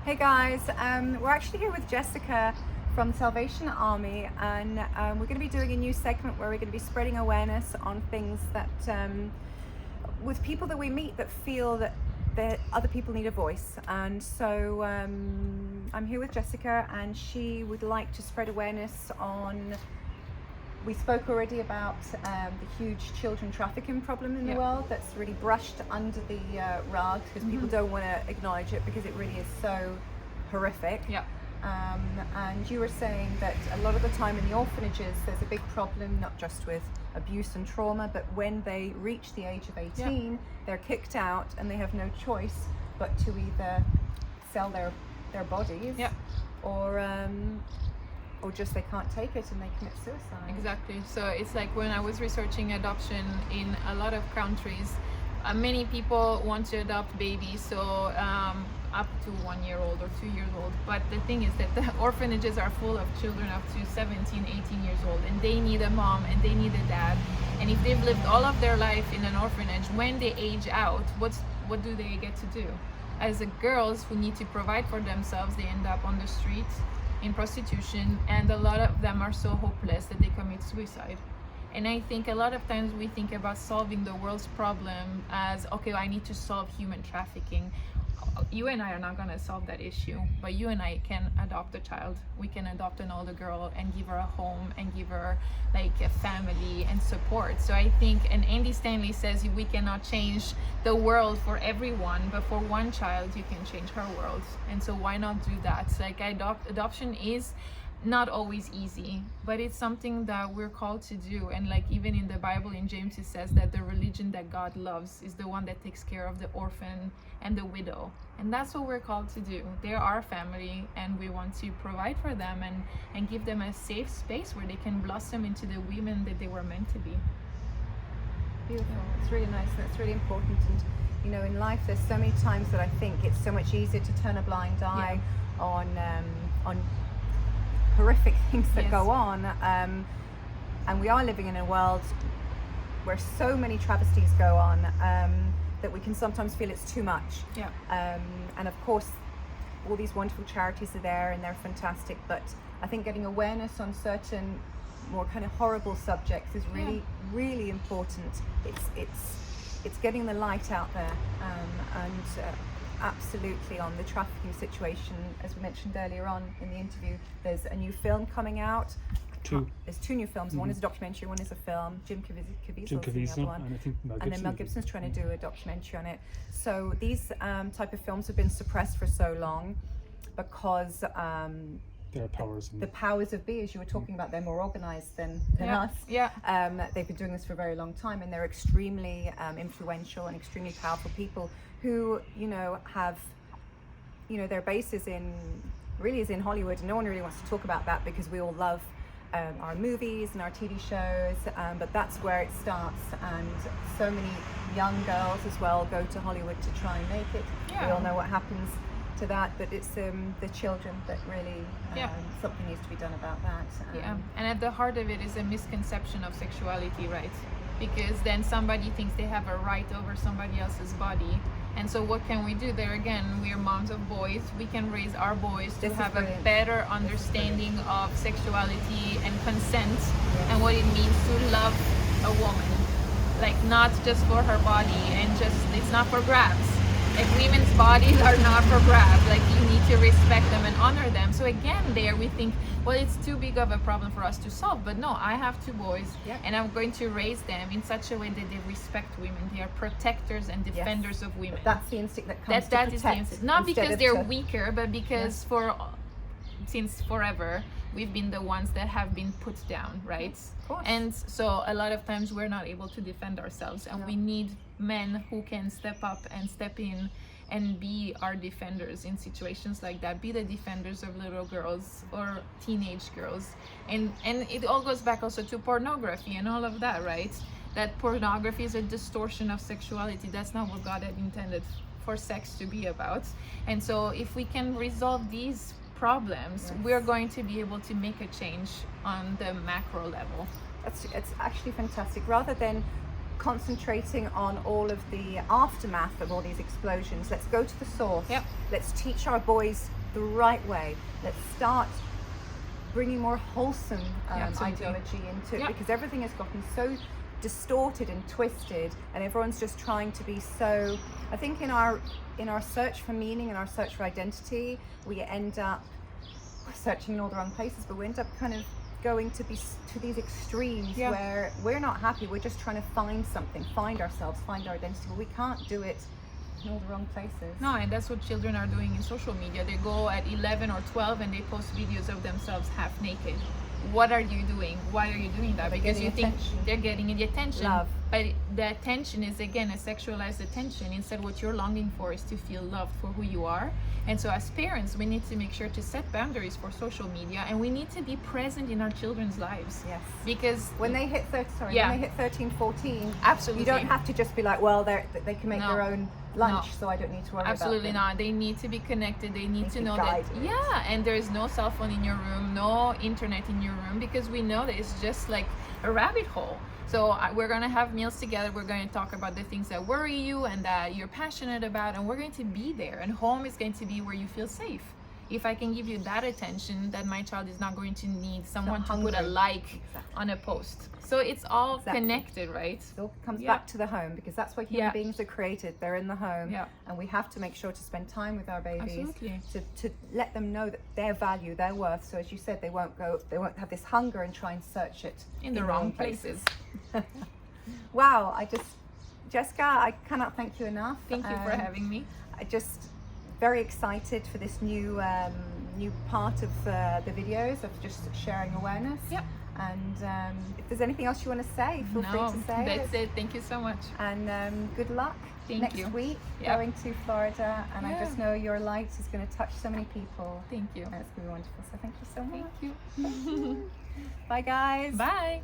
Hey guys, we're actually here with Jessica from the Salvation Army, and we're going to be doing a new segment where we're going to be spreading awareness on things that, with people that we meet that feel that other people need a voice. And so I'm here with Jessica, and she would like to spread awareness on. We spoke already about the huge children trafficking problem in the world that's really brushed under the rug because people don't want to acknowledge it because it really is so horrific. And you were saying that a lot of the time in the orphanages there's a big problem, not just with abuse and trauma, but when they reach the age of 18, they're kicked out and they have no choice but to either sell their bodies or just they can't take it and they commit suicide. Exactly. So it's like when I was researching adoption in a lot of countries, many people want to adopt babies, so up to 1 year old or 2 years old. But the thing is that the orphanages are full of children up to 17, 18 years old, and they need a mom and they need a dad. And if they've lived all of their life in an orphanage, when they age out, what do they get to do? As the girls who need to provide for themselves, they end up on the street in prostitution, and a lot of them are so hopeless that they commit suicide. And I think a lot of times we think about solving the world's problem as, okay, I need to solve human trafficking. You and I are not going to solve that issue, but you and I can adopt a child. We can adopt an older girl and give her a home and give her like a family and support. So I think, and Andy Stanley says we cannot change the world for everyone, but for one child you can change her world. And so why not do that? So like adoption is not always easy, but it's something that we're called to do. And like even in the Bible, in James, it says that the religion that God loves is the one that takes care of the orphan and the widow, and that's what we're called to do. They're our family, and we want to provide for them and give them a safe space where they can blossom into the women that they were meant to be. Beautiful. It's really nice, and it's really important. And you know, in life there's so many times that I think it's so much easier to turn a blind eye on horrific things that go on, and we are living in a world where so many travesties go on that we can sometimes feel it's too much. And of course all these wonderful charities are there and they're fantastic, but I think getting awareness on certain more kind of horrible subjects is really important. It's getting the light out there, and absolutely on the trafficking situation, as we mentioned earlier on in the interview, there's a new film coming out. There's two new films. One is a documentary, one is a film. Jim Caviezel's the other one, and I think then Mel Gibson's trying to do a documentary on it. So these type of films have been suppressed for so long because there are powers the powers of be, as you were talking about, they're more organized than us. They've been doing this for a very long time, and they're extremely influential and extremely powerful people who, you know, have, you know, their bases in Hollywood, and no one really wants to talk about that because we all love our movies and our TV shows, but that's where it starts, and so many young girls as well go to Hollywood to try and make it. We all know what happens to that, but it's the children that really something needs to be done about that. And at the heart of it is a misconception of sexuality, right? Because then somebody thinks they have a right over somebody else's body. And so what can we do? There again, we're moms of boys. We can raise our boys to have a better understanding of sexuality and consent and what it means to love a woman. Like, not just for her body, and just, it's not for grabs. Like, women's bodies are not for grabs. Like, you need to respect them and honor them. So again, there we think, well, it's too big of a problem for us to solve. But no, I have two boys, and I'm going to raise them in such a way that they respect women. They are protectors and defenders of women. But that's the instinct that comes to that protect. Is the instinct. Not because they're weaker, but because since forever, we've been the ones that have been put down, right? Of course. And so a lot of times we're not able to defend ourselves, and we need men who can step up and step in and be our defenders in situations like that, be the defenders of little girls or teenage girls. And it all goes back also to pornography and all of that, right? That pornography is a distortion of sexuality. That's not what God had intended for sex to be about. And so if we can resolve these problems, we're going to be able to make a change on the macro level. It's actually fantastic. Rather than concentrating on all of the aftermath of all these explosions. Let's go to the source. Yep. Let's teach our boys the right way. Let's start bringing more wholesome Absolutely. ideology into it, Yep. because everything has gotten so distorted and twisted, and everyone's just trying to be so. I think in our search for meaning and our search for identity, we end up searching in all the wrong places, but we end up kind of going to these extremes Yeah. where we're not happy. We're just trying to find something, find ourselves, find our identity, but we can't do it in all the wrong places. No, and that's what children are doing in social media. They go at 11 or 12 and they post videos of themselves half naked. What are you doing? Why are you doing that? They're Because getting you think attention. they're getting the attention. Love. But the attention is, again, a sexualized attention. Instead, what you're longing for is to feel loved for who you are. And so as parents, we need to make sure to set boundaries for social media, and we need to be present in our children's lives. Yes. Because When they hit Yeah. when they hit 13, 14, Absolutely. you don't have to just be like, well, they can make No. their own lunch, No. so I don't need to worry absolutely about them. not. They need to be connected. They need to be know that. guided. Yeah, and there is no cell phone in your room, no internet in your room, because we know that it's just like a rabbit hole. So we're going to have meals together. We're going to talk about the things that worry you and that you're passionate about, and we're going to be there. And home is going to be where you feel safe. If I can give you that attention, then my child is not going to need someone to put a hungry. like Exactly. on a post. So it's all Exactly. connected, right? It all comes Yeah. back to the home, because that's where human Yeah. beings are created. They're in the home, Yeah. and we have to make sure to spend time with our babies Absolutely. to let them know that their value, their worth. So as you said, they won't have this hunger and try and search it In the wrong places. Wow, Jessica, I cannot thank you enough. Thank you for having me. I just very excited for this new part of the videos of just sharing awareness. Yep. And if there's anything else you want to say, feel free No, to say that's it. Thank you so much. And good luck Thank next you. week Yeah. going to Florida. And I Yeah. just know your light is going to touch so many people. Thank you. And it's going to be wonderful. So thank you so much. Thank you. Bye, guys. Bye.